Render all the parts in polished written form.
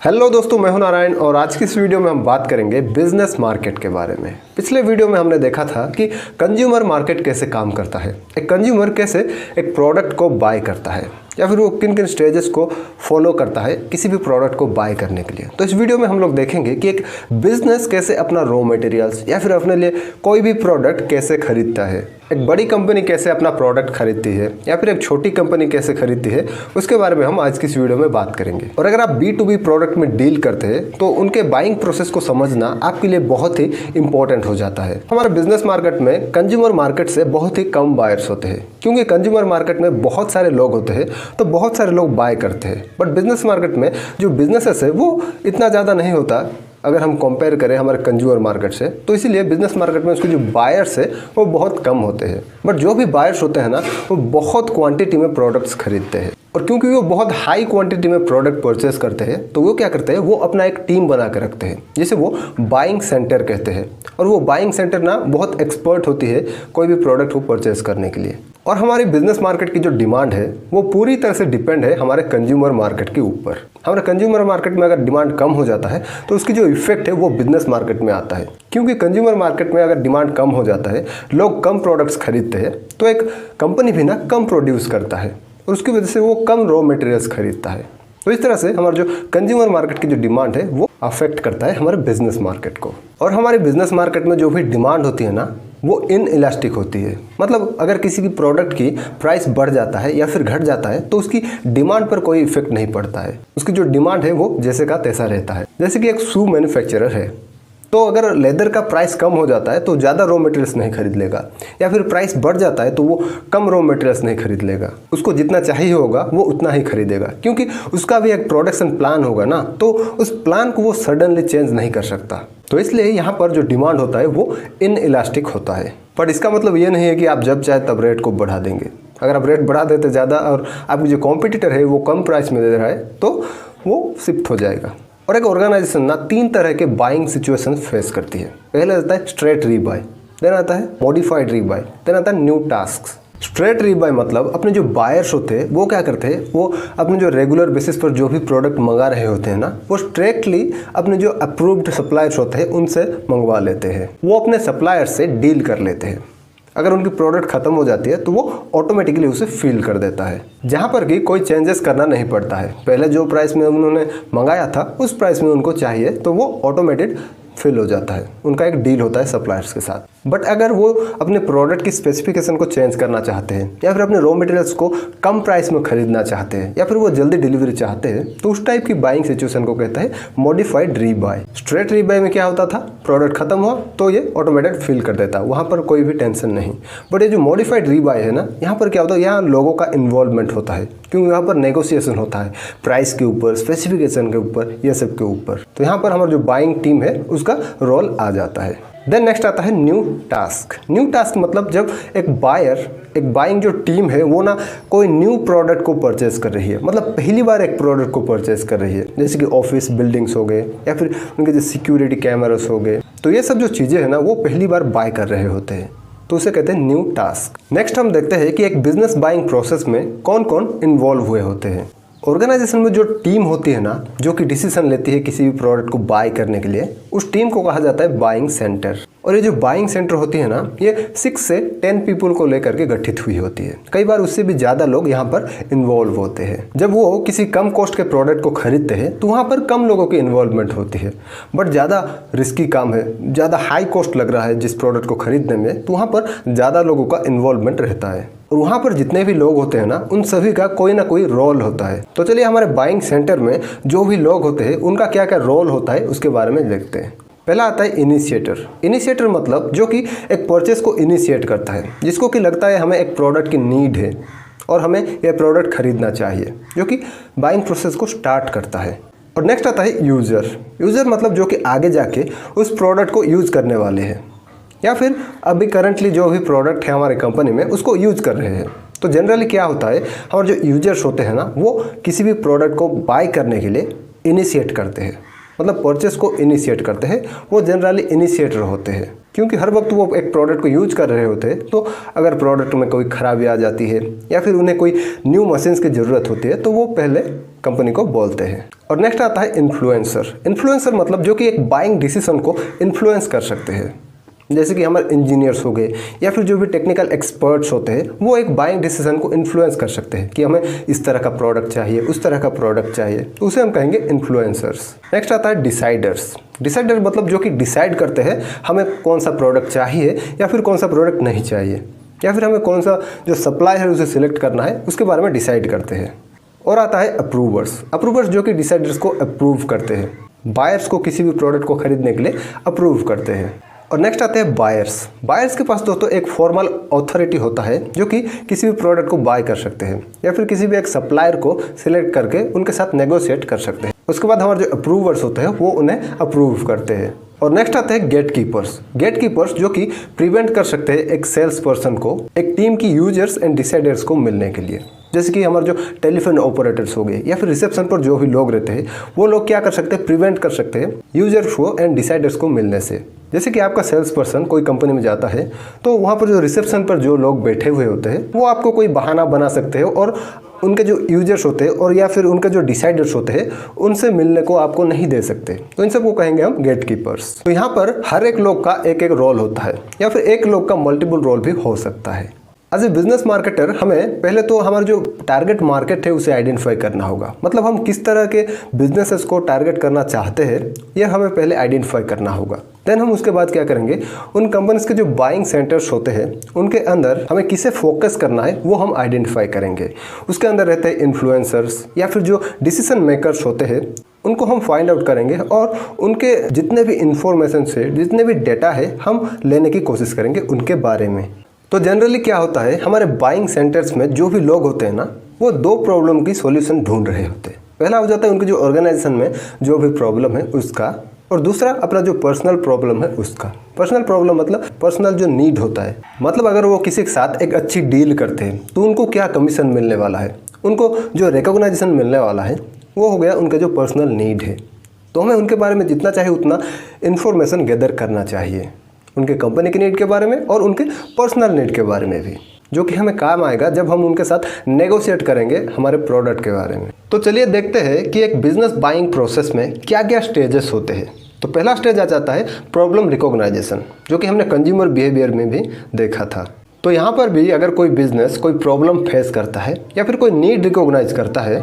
Hello दोस्तों, मैं हूं नारायण और आज की इस वीडियो में हम बात करेंगे बिजनेस मार्केट के बारे में। पिछले वीडियो में हमने देखा था कि कंज्यूमर मार्केट कैसे काम करता है, एक कंज्यूमर कैसे एक प्रोडक्ट को बाय करता है या फिर वो किन किन स्टेजेस को फॉलो करता है किसी भी प्रोडक्ट को बाय करने के लिए। तो इस वीडियो में हम लोग देखेंगे कि एक बिजनेस कैसे अपना रॉ मटेरियल्स या फिर अपने लिए कोई भी प्रोडक्ट कैसे खरीदता है, एक बड़ी कंपनी कैसे अपना प्रोडक्ट खरीदती है या फिर एक छोटी कंपनी कैसे खरीदती है, उसके बारे में हम आज की इस वीडियो में बात करेंगे। और अगर आप B2B प्रोडक्ट में डील करते हैं तो उनके बाइंग प्रोसेस को समझना आपके लिए बहुत ही इंपॉर्टेंट हो जाता है। हमारे बिजनेस मार्केट में कंज्यूमर मार्केट से बहुत ही कम बायर्स होते हैं, क्योंकि कंज्यूमर मार्केट में बहुत सारे लोग होते हैं तो बहुत सारे लोग बाय करते हैं। बट बिजनेस मार्केट में जो बिजनेसेस है वो इतना ज़्यादा नहीं होता अगर हम कंपेयर करें हमारे कंज्यूमर मार्केट से। तो इसीलिए बिजनेस मार्केट में उसके जो बायर्स है वो बहुत कम होते हैं। बट जो भी बायर्स होते हैं ना, वो बहुत क्वांटिटी में प्रोडक्ट्स खरीदते हैं। और क्योंकि वो बहुत हाई क्वांटिटी में प्रोडक्ट परचेस करते हैं तो वो क्या करते हैं, वो अपना एक टीम बना कर रखते हैं जिसे वो बाइंग सेंटर कहते हैं। और वो बाइंग सेंटर ना बहुत एक्सपर्ट होती है कोई भी प्रोडक्ट को परचेस करने के लिए। और हमारी बिजनेस मार्केट की जो डिमांड है वो पूरी तरह से डिपेंड है हमारे कंज्यूमर मार्केट के ऊपर। हमारे कंज्यूमर मार्केट में अगर डिमांड कम हो जाता है तो उसकी जो इफेक्ट है वो बिजनेस मार्केट में आता है। क्योंकि कंज्यूमर मार्केट में अगर डिमांड कम हो जाता है, लोग कम प्रोडक्ट्स खरीदते हैं, तो एक कंपनी भी ना कम प्रोड्यूस करता है और उसकी वजह से वो कम रॉ मटेरियल्स खरीदता है। तो इस तरह से हमारा जो कंज्यूमर मार्केट की जो डिमांड है वो अफेक्ट करता है हमारे बिजनेस मार्केट को। और हमारे बिजनेस मार्केट में जो भी डिमांड होती है ना, वो इन इलास्टिक होती है। मतलब अगर किसी भी प्रोडक्ट की प्राइस बढ़ जाता है या फिर घट जाता है तो उसकी डिमांड पर कोई इफेक्ट नहीं पड़ता है। उसकी जो डिमांड है वो जैसे का तैसा रहता है। जैसे कि एक शू मैन्युफैक्चरर है, तो अगर लेदर का प्राइस कम हो जाता है तो ज़्यादा रॉ मटेरियल्स नहीं खरीद लेगा, या फिर प्राइस बढ़ जाता है तो वो कम रॉ मटेरियल्स नहीं खरीद लेगा। उसको जितना चाहिए होगा वो उतना ही खरीदेगा, क्योंकि उसका भी एक प्रोडक्शन प्लान होगा ना, तो उस प्लान को वो सडनली चेंज नहीं कर सकता। तो इसलिए यहाँ पर जो डिमांड होता है वो इन इलास्टिक होता है। पर इसका मतलब ये नहीं है कि आप जब चाहे तब रेट को बढ़ा देंगे। अगर आप रेट बढ़ा देते ज़्यादा और आपकी जो कॉम्पिटिटर है वो कम प्राइस में दे रहा है तो वो शिफ्ट हो जाएगा। और एक ऑर्गेनाइजेशन ना 3 तरह के बाइंग सिचुएशन फेस करती है। पहले आता है स्ट्रेट रीबाय, देन आता है मॉडिफाइड रीबाय, देन आता है न्यू टास्क। स्ट्रेट रीबाय मतलब अपने जो बायर्स होते हैं वो क्या करते हैं, वो अपने जो रेगुलर बेसिस पर जो भी प्रोडक्ट मंगा रहे होते हैं ना, वो स्ट्रेटली अपने जो अप्रूव्ड सप्लायर्स होते हैं उनसे मंगवा लेते हैं। वो अपने सप्लायर्स से डील कर लेते हैं। अगर उनकी प्रोडक्ट खत्म हो जाती है तो वो ऑटोमेटिकली उसे फिल कर देता है, जहाँ पर कि कोई चेंजेस करना नहीं पड़ता है। पहले जो प्राइस में उन्होंने मंगाया था उस प्राइस में उनको चाहिए तो वो ऑटोमेटेड फिल हो जाता है। उनका एक डील होता है सप्लायर्स के साथ। बट अगर वो अपने प्रोडक्ट की स्पेसिफिकेशन को चेंज करना चाहते हैं या फिर अपने रॉ मटेरियल्स को कम प्राइस में खरीदना चाहते हैं या फिर वो जल्दी डिलीवरी चाहते हैं, तो उस टाइप की बाइंग सिचुएशन को कहता है मॉडिफाइड रीबाय। स्ट्रेट रीबाय में क्या होता था, प्रोडक्ट खत्म हुआ तो ये ऑटोमेटेड फिल कर देता, वहाँ पर कोई भी टेंशन नहीं। बट ये जो मॉडिफाइड रीबाय है ना, यहाँ पर क्या होता है, यहाँ लोगों का इन्वॉल्वमेंट होता है, क्योंकि यहाँ पर नेगोशिएशन होता है प्राइस के ऊपर, स्पेसिफिकेशन के ऊपर, ये सब के ऊपर। तो यहाँ पर हमारा जो बाइंग टीम है उसका रोल आ जाता है। देन नेक्स्ट आता है न्यू टास्क। न्यू टास्क मतलब जब एक बाइंग जो टीम है वो ना कोई न्यू प्रोडक्ट को परचेस कर रही है, मतलब पहली बार एक प्रोडक्ट को परचेस कर रही है, जैसे कि ऑफिस बिल्डिंग्स हो गए या फिर उनके जो सिक्योरिटी कैमरास हो गए। तो ये सब जो चीज़ें हैं ना वो पहली बार बाय कर रहे होते हैं, तो उसे कहते हैं न्यू टास्क। नेक्स्ट हम देखते हैं कि एक बिजनेस बाइंग प्रोसेस में कौन कौन इन्वॉल्व हुए होते हैं। ऑर्गेनाइजेशन में जो टीम होती है ना, जो कि डिसीजन लेती है किसी भी प्रोडक्ट को बाय करने के लिए, उस टीम को कहा जाता है बाइंग सेंटर। और ये जो बाइंग सेंटर होती है ना, ये 6 से 10 पीपल को लेकर के गठित हुई होती है। कई बार उससे भी ज़्यादा लोग यहाँ पर इन्वॉल्व होते हैं। जब वो किसी कम कॉस्ट के प्रोडक्ट को खरीदते हैं तो वहाँ पर कम लोगों की इन्वॉल्वमेंट होती है। बट ज़्यादा रिस्की काम है, ज़्यादा हाई कॉस्ट लग रहा है जिस प्रोडक्ट को खरीदने में, तो वहाँ पर ज़्यादा लोगों का इन्वॉल्वमेंट रहता है। और वहाँ पर जितने भी लोग होते हैं ना, उन सभी का कोई ना कोई रोल होता है। तो चलिए हमारे बाइंग सेंटर में जो भी लोग होते हैं उनका क्या क्या रोल होता है उसके बारे में देखते हैं। पहला आता है इनिशिएटर। इनिशिएटर मतलब जो कि एक परचेस को इनिशिएट करता है, जिसको कि लगता है हमें एक प्रोडक्ट की नीड है और हमें यह प्रोडक्ट खरीदना चाहिए, जो कि बाइंग प्रोसेस को स्टार्ट करता है। और नेक्स्ट आता है यूज़र। यूज़र मतलब जो कि आगे जाके उस प्रोडक्ट को यूज़ करने वाले हैं या फिर अभी करंटली जो भी प्रोडक्ट है हमारी कंपनी में उसको यूज़ कर रहे हैं। तो जनरली क्या होता है, हमारे जो यूजर्स होते हैं ना, वो किसी भी प्रोडक्ट को बाय करने के लिए इनिशिएट करते हैं, मतलब परचेस को इनिशिएट करते हैं। वो जनरली इनिशिएटर होते हैं। क्योंकि हर वक्त वो एक प्रोडक्ट को यूज कर रहे होते हैं, तो अगर प्रोडक्ट में कोई खराबी आ जाती है या फिर उन्हें कोई न्यू मशीन्स की ज़रूरत होती है तो वो पहले कंपनी को बोलते हैं। और नेक्स्ट आता है इन्फ्लुएंसर। इन्फ्लुएंसर मतलब जो कि एक बाइंग डिसीजन को इन्फ्लुएंस कर सकते हैं, जैसे कि हमारे इंजीनियर्स हो गए या फिर जो भी टेक्निकल एक्सपर्ट्स होते हैं, वो एक बाइंग डिसीजन को इन्फ्लुएंस कर सकते हैं कि हमें इस तरह का प्रोडक्ट चाहिए, उस तरह का प्रोडक्ट चाहिए, तो उसे हम कहेंगे इन्फ्लुएंसर्स। नेक्स्ट आता है डिसाइडर्स। डिसाइडर मतलब जो कि डिसाइड करते हैं हमें कौन सा प्रोडक्ट चाहिए या फिर कौन सा प्रोडक्ट नहीं चाहिए, या फिर हमें कौन सा जो सप्लाई है उसे सिलेक्ट करना है, उसके बारे में डिसाइड करते हैं। और आता है अप्रूवर्स। अप्रूवर्स जो कि डिसाइडर्स को अप्रूव करते हैं, बायर्स को किसी भी प्रोडक्ट को खरीदने के लिए अप्रूव करते हैं। और नेक्स्ट आते हैं बायर्स। बायर्स के पास दोस्तों एक फॉर्मल अथॉरिटी होता है जो कि किसी भी प्रोडक्ट को बाय कर सकते हैं या फिर किसी भी एक सप्लायर को सिलेक्ट करके उनके साथ नेगोशिएट कर सकते हैं। उसके बाद हमारे जो अप्रूवर्स होते हैं वो उन्हें अप्रूव करते हैं। और नेक्स्ट आते हैं गेट कीपर्स। गेट कीपर्स जो कि प्रिवेंट कर सकते हैं एक सेल्स पर्सन को एक टीम की यूजर्स एंड डिसाइडर्स को मिलने के लिए, जैसे कि हमारे जो टेलीफोन ऑपरेटर्स हो गए या फिर रिसेप्शन पर जो भी लोग रहते हैं, वो लोग क्या कर सकते हैं, प्रिवेंट कर सकते हैं यूजर्स को एंड डिसाइडर्स को मिलने से। जैसे कि आपका सेल्स पर्सन कोई कंपनी में जाता है तो वहाँ पर जो रिसेप्शन पर जो लोग बैठे हुए होते हैं वो आपको कोई बहाना बना सकते हैं और उनके जो यूजर्स होते हैं और या फिर उनके जो डिसाइडर्स होते हैं उनसे मिलने को आपको नहीं दे सकते, तो इन सबको कहेंगे हम गेट कीपर्स। तो यहाँ पर हर एक लोग का एक एक रोल होता है या फिर एक लोग का मल्टीपल रोल भी हो सकता है। एज ए बिजनेस मार्केटर हमें पहले तो हमारा जो टारगेट मार्केट है उसे आइडेंटिफाई करना होगा, मतलब हम किस तरह के बिजनेसेस को टारगेट करना चाहते हैं यह हमें पहले आइडेंटिफाई करना होगा। देन हम उसके बाद क्या करेंगे, उन कंपनीज के जो बाइंग सेंटर्स होते हैं उनके अंदर हमें किसे फोकस करना है वो हम आइडेंटिफाई करेंगे। उसके अंदर रहते हैं इन्फ्लुएंसर्स या फिर जो डिसीजन मेकर्स होते हैं, उनको हम फाइंड आउट करेंगे और उनके जितने भी इंफॉर्मेशन से जितने भी डेटा है हम लेने की कोशिश करेंगे उनके बारे में। तो जनरली क्या होता है, हमारे बाइंग सेंटर्स में जो भी लोग होते हैं ना, वो दो प्रॉब्लम की सॉल्यूशन ढूंढ रहे होते हैं। पहला हो जाता है उनकी जो ऑर्गेनाइजेशन में जो भी प्रॉब्लम है उसका, और दूसरा अपना जो पर्सनल प्रॉब्लम है उसका। पर्सनल प्रॉब्लम मतलब पर्सनल जो नीड होता है, मतलब अगर वो किसी के साथ एक अच्छी डील करते हैं तो उनको क्या कमीशन मिलने वाला है, उनको जो रिकॉग्नाइजेशन मिलने वाला है, वो हो गया उनका जो पर्सनल नीड है। तो हमें उनके बारे में जितना चाहिए उतना इन्फॉर्मेशन गैदर करना चाहिए, उनके कंपनी के नीड के बारे में और उनके पर्सनल नीड के बारे में भी, जो कि हमें काम आएगा जब हम उनके साथ नेगोशिएट करेंगे हमारे प्रोडक्ट के बारे में। तो चलिए देखते हैं कि एक बिजनेस बाइंग प्रोसेस में क्या क्या स्टेजेस होते हैं। तो पहला स्टेज आ जाता है प्रॉब्लम रिकॉग्नाइजेशन, जो कि हमने कंज्यूमर बिहेवियर में भी देखा था। तो यहाँ पर भी अगर कोई बिजनेस कोई प्रॉब्लम फेस करता है या फिर कोई नीड रिकॉग्नाइज करता है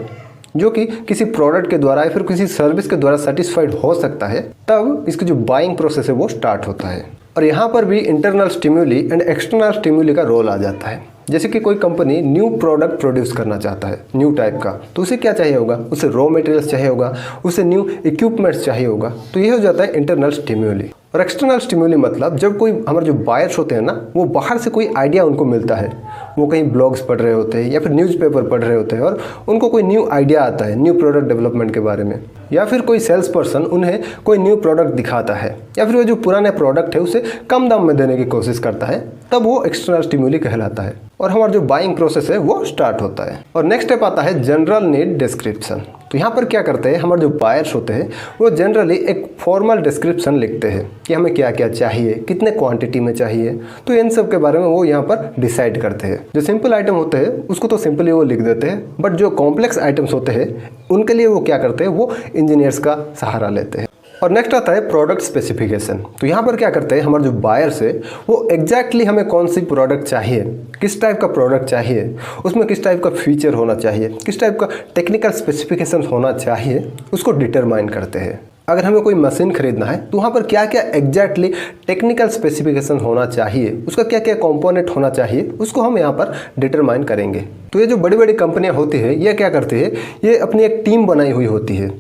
जो कि किसी प्रोडक्ट के द्वारा या फिर किसी सर्विस के द्वारा सेटिस्फाइड हो सकता है, तब इसकी जो बाइंग प्रोसेस है वो स्टार्ट होता है। और यहाँ पर भी इंटरनल स्टिम्युली एंड एक्सटर्नल स्टिम्युली का रोल आ जाता है। जैसे कि कोई कंपनी न्यू प्रोडक्ट प्रोड्यूस करना चाहता है न्यू टाइप का, तो उसे क्या चाहिए होगा, उसे रॉ मटेरियल्स चाहिए होगा, उसे न्यू इक्विपमेंट्स चाहिए होगा। तो ये हो जाता है इंटरनल स्टिम्युली। और एक्सटर्नल स्टिम्युली मतलब जब कोई हमारे जो बायर्स होते हैं ना, वो बाहर से कोई आइडिया उनको मिलता है, वो कहीं ब्लॉग्स पढ़ रहे होते हैं या फिर न्यूज़पेपर पढ़ रहे होते हैं और उनको कोई न्यू आइडिया आता है न्यू प्रोडक्ट डेवलपमेंट के बारे में, या फिर कोई सेल्स पर्सन उन्हें कोई न्यू प्रोडक्ट दिखाता है या फिर वो जो पुराने प्रोडक्ट है उसे कम दाम में देने की कोशिश करता है, तब वो एक्सटर्नल स्टिम्युली कहलाता है और हमारा जो बाइंग प्रोसेस है वो स्टार्ट होता है। और नेक्स्ट स्टेप आता है जनरल नीड डिस्क्रिप्शन। तो यहाँ पर क्या करते हैं, हमारे जो बायर्स होते हैं वो जनरली एक फॉर्मल डिस्क्रिप्शन लिखते हैं कि हमें क्या क्या चाहिए, कितने क्वांटिटी में चाहिए, तो इन सब के बारे में वो यहाँ पर डिसाइड करते हैं। जो सिंपल आइटम होते हैं उसको तो सिंपली वो लिख देते हैं, बट जो कॉम्प्लेक्स आइटम्स होते हैं उनके लिए वो क्या करते हैं, वो इंजीनियर्स का सहारा लेते हैं। और नेक्स्ट आता है प्रोडक्ट स्पेसिफिकेशन। तो यहाँ पर क्या करते हैं, हमारे जो बायर्स है वो एग्जैक्टली हमें कौन सी प्रोडक्ट चाहिए, किस टाइप का प्रोडक्ट चाहिए, उसमें किस टाइप का फीचर होना चाहिए, किस टाइप का टेक्निकल स्पेसिफिकेशन होना चाहिए, उसको डिटरमाइन करते हैं। अगर हमें कोई मशीन खरीदना है तो वहाँ पर क्या क्या एग्जैक्टली टेक्निकल स्पेसिफिकेशन होना चाहिए, उसका क्या क्या कंपोनेंट होना चाहिए, उसको हम यहाँ पर डिटरमाइन करेंगे। तो ये जो बड़ी बड़ी कंपनियाँ होती है ये क्या करती है, ये अपनी एक टीम बनाई हुई होती है,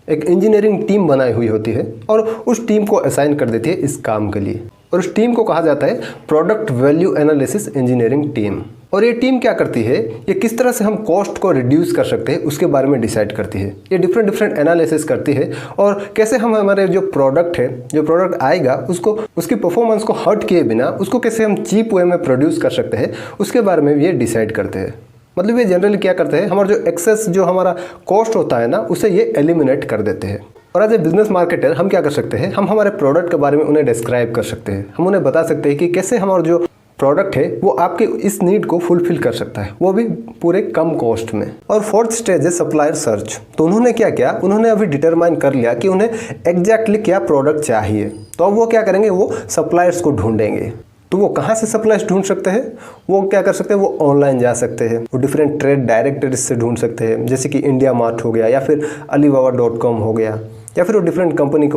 एक इंजीनियरिंग टीम बनाई हुई होती है और उस टीम को असाइन कर देती है इस काम के लिए, और उस टीम को कहा जाता है product value analysis engineering team. और ये टीम क्या करती है, ये किस तरह से हम कॉस्ट को रिड्यूस कर सकते हैं उसके बारे में डिसाइड करती है। ये डिफरेंट एनालिसिस करती है और कैसे हम हमारे जो प्रोडक्ट है, जो प्रोडक्ट आएगा उसको उसकी परफॉर्मेंस को हर्ट किए बिना उसको कैसे हम चीप वे में प्रोड्यूस कर सकते हैं उसके बारे में ये डिसाइड करते हैं। मतलब ये जनरली क्या करते हैं, हमारा जो एक्सेस जो हमारा कॉस्ट होता है ना उसे ये एलिमिनेट कर देते हैं। और एज ए बिजनेस मार्केटर हम क्या कर सकते हैं, हम हमारे प्रोडक्ट के बारे में उन्हें डिस्क्राइब कर सकते हैं। हम उन्हें बता सकते हैं कि कैसे हमारा जो प्रोडक्ट है वो आपके इस नीड को फुलफिल कर सकता है, वो भी पूरे कम कॉस्ट में। और फोर्थ स्टेज है सप्लायर सर्च। तो उन्होंने क्या किया, उन्होंने अभी डिटरमाइन कर लिया कि उन्हें एग्जैक्टली क्या प्रोडक्ट चाहिए। तो अब वो क्या करेंगे, वो सप्लायर्स को ढूंढेंगे। तो वो कहाँ से सप्लायर्स ढूंढ सकते हैं, वो क्या कर सकते हैं, वो ऑनलाइन जा सकते हैं, वो डिफरेंट ट्रेड डायरेक्टरीज से ढूंढ सकते हैं, जैसे कि इंडिया मार्ट हो गया या फिर alibaba.com हो गया, या फिर वो डिफरेंट कंपनी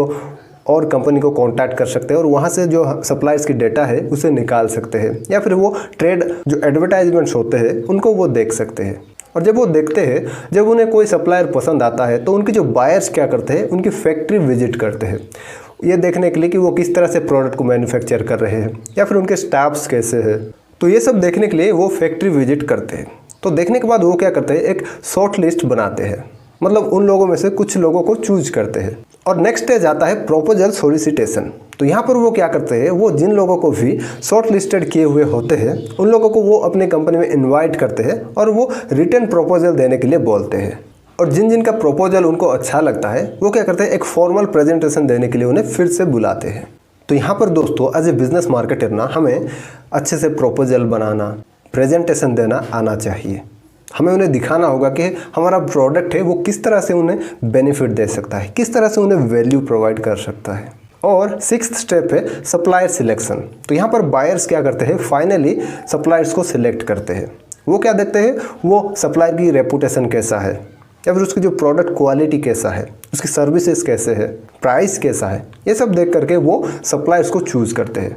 को कांटेक्ट कर सकते हैं और वहाँ से जो सप्लायर्स की डेटा है उसे निकाल सकते हैं, या फिर वो ट्रेड जो एडवर्टाइजमेंट्स होते हैं उनको वो देख सकते हैं। और जब वो देखते हैं, जब उन्हें कोई सप्लायर पसंद आता है तो उनके जो बायर्स क्या करते हैं, उनकी फैक्ट्री विजिट करते हैं, ये देखने के लिए कि वो किस तरह से प्रोडक्ट को मैन्युफैक्चर कर रहे हैं या फिर उनके स्टाफ्स कैसे हैं। तो ये सब देखने के लिए वो फैक्ट्री विजिट करते हैं। तो देखने के बाद वो क्या करते हैं, एक शॉर्ट लिस्ट बनाते हैं, मतलब उन लोगों में से कुछ लोगों को चूज करते हैं। और नेक्स्ट स्टेज आता है प्रपोजल सोलिसिटेशन। तो यहाँ पर वो क्या करते हैं, वो जिन लोगों को भी शॉर्ट लिस्टेड किए हुए होते हैं उन लोगों को वो अपने कंपनी में इनवाइट करते हैं और वो रिटर्न प्रपोजल देने के लिए बोलते हैं। और जिन जिन का प्रपोजल उनको अच्छा लगता है वो क्या करते हैं, एक फॉर्मल प्रेजेंटेशन देने के लिए उन्हें फिर से बुलाते हैं। तो यहाँ पर दोस्तों एज ए बिजनेस मार्केटर ना हमें अच्छे से प्रपोजल बनाना, प्रेजेंटेशन देना आना चाहिए। हमें उन्हें दिखाना होगा कि हमारा प्रोडक्ट है वो किस तरह से उन्हें बेनिफिट दे सकता है, किस तरह से उन्हें वैल्यू प्रोवाइड कर सकता है। और सिक्स्थ स्टेप है सप्लायर सिलेक्शन। तो यहाँ पर बायर्स क्या करते हैं, फाइनली सप्लायर्स को सिलेक्ट करते हैं। वो क्या देखते हैं, वो सप्लायर की रेपुटेशन कैसा है, या फिर उसकी जो प्रोडक्ट क्वालिटी कैसा है, उसकी सर्विसेज कैसे है, प्राइस कैसा है, ये सब देख करके वो सप्लायर्स को चूज़ करते हैं।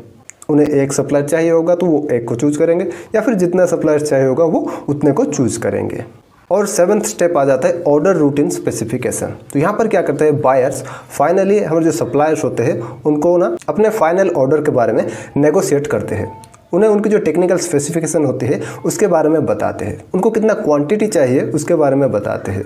उन्हें एक सप्लायर चाहिए होगा तो वो एक को चूज़ करेंगे, या फिर जितना सप्लायर चाहिए होगा वो उतने को चूज़ करेंगे। और सेवन्थ स्टेप आ जाता है ऑर्डर रूटीन स्पेसिफिकेशन। तो यहाँ पर क्या करते हैं बायर्स, फाइनली हमारे जो सप्लायर्स होते हैं उनको ना अपने फाइनल ऑर्डर के बारे में नेगोशिएट करते हैं। उन्हें उनकी जो टेक्निकल स्पेसिफिकेशन होती है उसके बारे में बताते हैं, उनको कितना क्वांटिटी चाहिए उसके बारे में बताते हैं,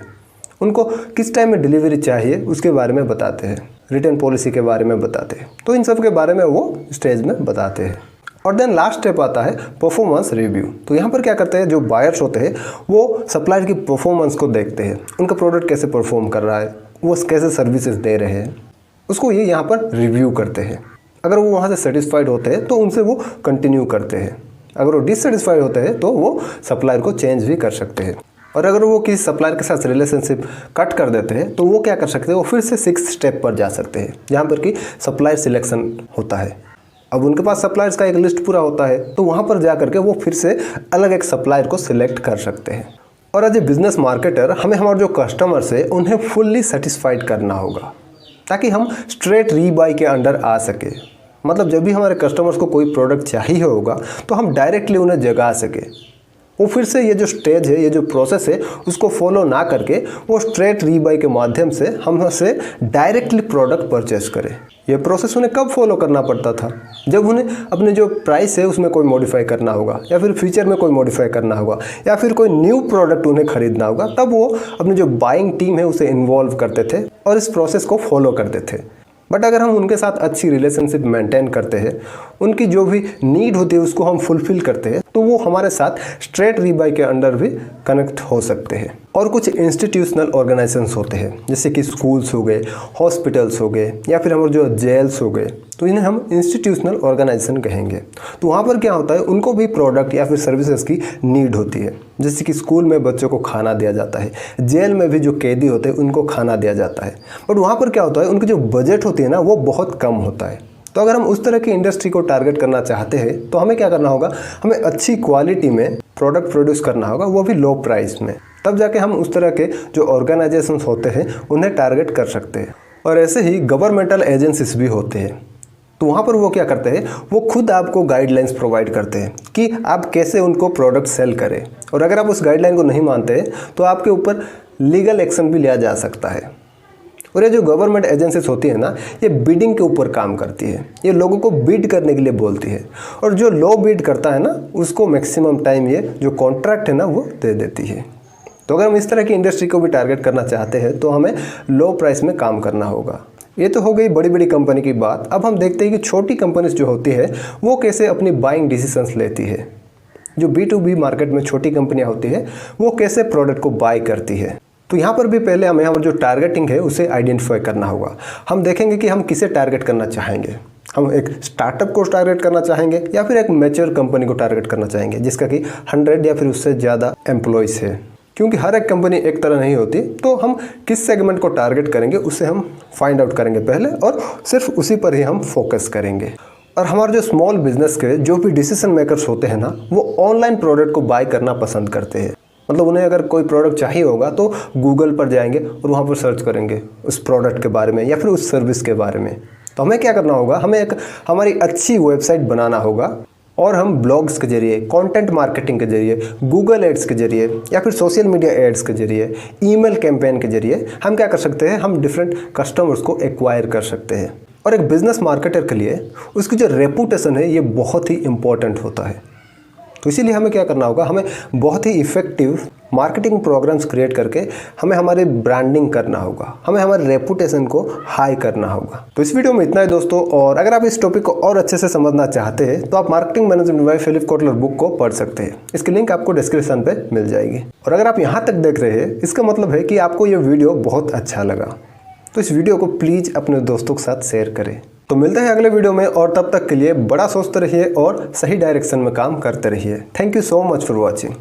उनको किस टाइम में डिलीवरी चाहिए उसके बारे में बताते हैं, रिटर्न पॉलिसी के बारे में बताते हैं। तो इन सब के बारे में वो स्टेज में बताते हैं। और देन लास्ट स्टेप आता है परफॉर्मेंस रिव्यू। तो यहाँ पर क्या करते हैं, जो बायर्स होते हैं वो सप्लायर की परफॉर्मेंस को देखते हैं, उनका प्रोडक्ट कैसे परफॉर्म कर रहा है, वो कैसे सर्विसेज दे रहे हैं, उसको ये यहाँ पर रिव्यू करते हैं। अगर वो वहाँ से सेटिस्फाइड होते हैं तो उनसे वो कंटिन्यू करते हैं, अगर वो डिससेटिस्फाइड होते हैं तो वो सप्लायर को चेंज भी कर सकते हैं। और अगर वो किसी सप्लायर के साथ रिलेशनशिप कट कर देते हैं तो वो क्या कर सकते हैं, वो फिर से सिक्स्थ स्टेप पर जा सकते हैं जहाँ पर कि सप्लायर सिलेक्शन होता है। अब उनके पास सप्लायर्स का एक लिस्ट पूरा होता है तो वहाँ पर जा करके वो फिर से अलग एक सप्लायर को सिलेक्ट कर सकते हैं। और एज ए बिजनेस मार्केटर हमें हमारे जो कस्टमर्स है उन्हें फुल्ली सेटिस्फाइड करना होगा ताकि हम स्ट्रेट रीबाई के अंडर आ सके। मतलब जब भी हमारे कस्टमर्स को कोई प्रोडक्ट चाहिए होगा तो हम डायरेक्टली उन्हें जगा सके। वो फिर से ये जो स्टेज है, ये जो प्रोसेस है उसको फॉलो ना करके वो स्ट्रेट रीबाई के माध्यम से हमसे डायरेक्टली प्रोडक्ट परचेस करें। ये प्रोसेस उन्हें कब फॉलो करना पड़ता था, जब उन्हें अपने जो प्राइस है उसमें कोई मॉडिफाई करना होगा, या फिर फीचर में कोई मॉडिफाई करना होगा, या फिर कोई न्यू प्रोडक्ट उन्हें खरीदना होगा, तब वो अपनी जो बाइंग टीम है उसे इन्वॉल्व करते थे और इस प्रोसेस को फॉलो करते थे। बट अगर हम उनके साथ अच्छी रिलेशनशिप मेंटेन करते हैं, उनकी जो भी नीड होती है उसको हम फुलफिल करते हैं, तो वो हमारे साथ स्ट्रेट रीबाई के अंडर भी कनेक्ट हो सकते हैं। और कुछ इंस्टीट्यूशनल ऑर्गेनाइजेशंस होते हैं जैसे कि स्कूल्स हो गए, हॉस्पिटल्स हो गए, या फिर हमारे जो जेल्स हो गए, तो इन्हें हम इंस्टीट्यूशनल ऑर्गेनाइजेशन कहेंगे। तो वहाँ पर क्या होता है, उनको भी प्रोडक्ट या फिर सर्विसेज की नीड होती है। जैसे कि स्कूल में बच्चों को खाना दिया जाता है, जेल में भी जो कैदी होते हैं उनको खाना दिया जाता है। बट वहाँ पर क्या होता है, उनकी जो बजट होती है ना वो बहुत कम होता है। तो अगर हम उस तरह की इंडस्ट्री को टारगेट करना चाहते हैं तो हमें क्या करना होगा, हमें अच्छी क्वालिटी में प्रोडक्ट प्रोड्यूस करना होगा, वो भी लो प्राइस में। तब जाके हम उस तरह के जो ऑर्गेनाइजेशंस होते हैं उन्हें टारगेट कर सकते हैं। और ऐसे ही गवर्नमेंटल एजेंसीज भी होते हैं। तो वहाँ पर वो क्या करते हैं, वो खुद आपको गाइडलाइंस प्रोवाइड करते हैं कि आप कैसे उनको प्रोडक्ट सेल करें। और अगर आप उस गाइडलाइन को नहीं मानते तो आपके ऊपर लीगल एक्शन भी लिया जा सकता है। और ये जो गवर्नमेंट एजेंसीज होती है ना, ये बिडिंग के ऊपर काम करती है। ये लोगों को बिड करने के लिए बोलती है, और जो लो बिड करता है ना उसको मैक्सिमम टाइम ये जो कॉन्ट्रैक्ट है ना वो दे देती है। तो अगर हम इस तरह की इंडस्ट्री को भी टारगेट करना चाहते हैं तो हमें लो प्राइस में काम करना होगा। ये तो हो गई बड़ी बड़ी कंपनी की बात। अब हम देखते हैं कि छोटी कंपनीज जो होती है वो कैसे अपनी बाइंग डिसीजंस लेती है। जो B2B मार्केट में छोटी कंपनियां होती है वो कैसे प्रोडक्ट को बाय करती है। तो यहाँ पर भी पहले हमें हमारा जो टारगेटिंग है उसे आइडेंटिफाई करना होगा। हम देखेंगे कि हम किसे टारगेट करना चाहेंगे। हम एक स्टार्टअप को टारगेट करना चाहेंगे या फिर एक मैच्योर कंपनी को टारगेट करना चाहेंगे जिसका कि 100 या फिर उससे ज़्यादा एम्प्लॉयज़ है। क्योंकि हर एक कंपनी एक तरह नहीं होती, तो हम किस सेगमेंट को टारगेट करेंगे उसे हम फाइंड आउट करेंगे पहले और सिर्फ उसी पर ही हम फोकस करेंगे। और हमारे जो स्मॉल बिजनेस के जो भी डिसीजन मेकर्स होते हैं ना, वो ऑनलाइन प्रोडक्ट को बाय करना पसंद करते हैं। मतलब उन्हें अगर कोई प्रोडक्ट चाहिए होगा तो गूगल पर जाएंगे और वहाँ पर सर्च करेंगे उस प्रोडक्ट के बारे में या फिर उस सर्विस के बारे में। तो हमें क्या करना होगा, हमें एक हमारी अच्छी वेबसाइट बनाना होगा और हम ब्लॉग्स के जरिए, कंटेंट मार्केटिंग के जरिए, गूगल एड्स के जरिए या फिर सोशल मीडिया एड्स के जरिए, ईमेल कैंपेन के जरिए हम क्या कर सकते हैं, हम डिफरेंट कस्टमर्स को एक्वायर कर सकते हैं। और एक बिजनेस मार्केटर के लिए उसकी जो रेपुटेशन है ये बहुत ही इंपॉर्टेंट होता है। तो इसीलिए हमें क्या करना होगा, हमें बहुत ही इफ़ेक्टिव मार्केटिंग प्रोग्राम्स क्रिएट करके हमें हमारी ब्रांडिंग करना होगा, हमें हमारे रेपुटेशन को हाई करना होगा। तो इस वीडियो में इतना ही दोस्तों, और अगर आप इस टॉपिक को और अच्छे से समझना चाहते हैं तो आप marketing management by Philip Kotler book को पढ़ सकते हैं। इसकी लिंक आपको डिस्क्रिप्शन पे मिल जाएगी। और अगर आप यहाँ तक देख रहे हैं इसका मतलब है कि आपको ये वीडियो बहुत अच्छा लगा। तो इस वीडियो को प्लीज़ अपने दोस्तों के साथ शेयर करें। तो मिलते हैं अगले वीडियो में, और तब तक के लिए बड़ा सोचते रहिए और सही डायरेक्शन में काम करते रहिए। Thank you so much for watching.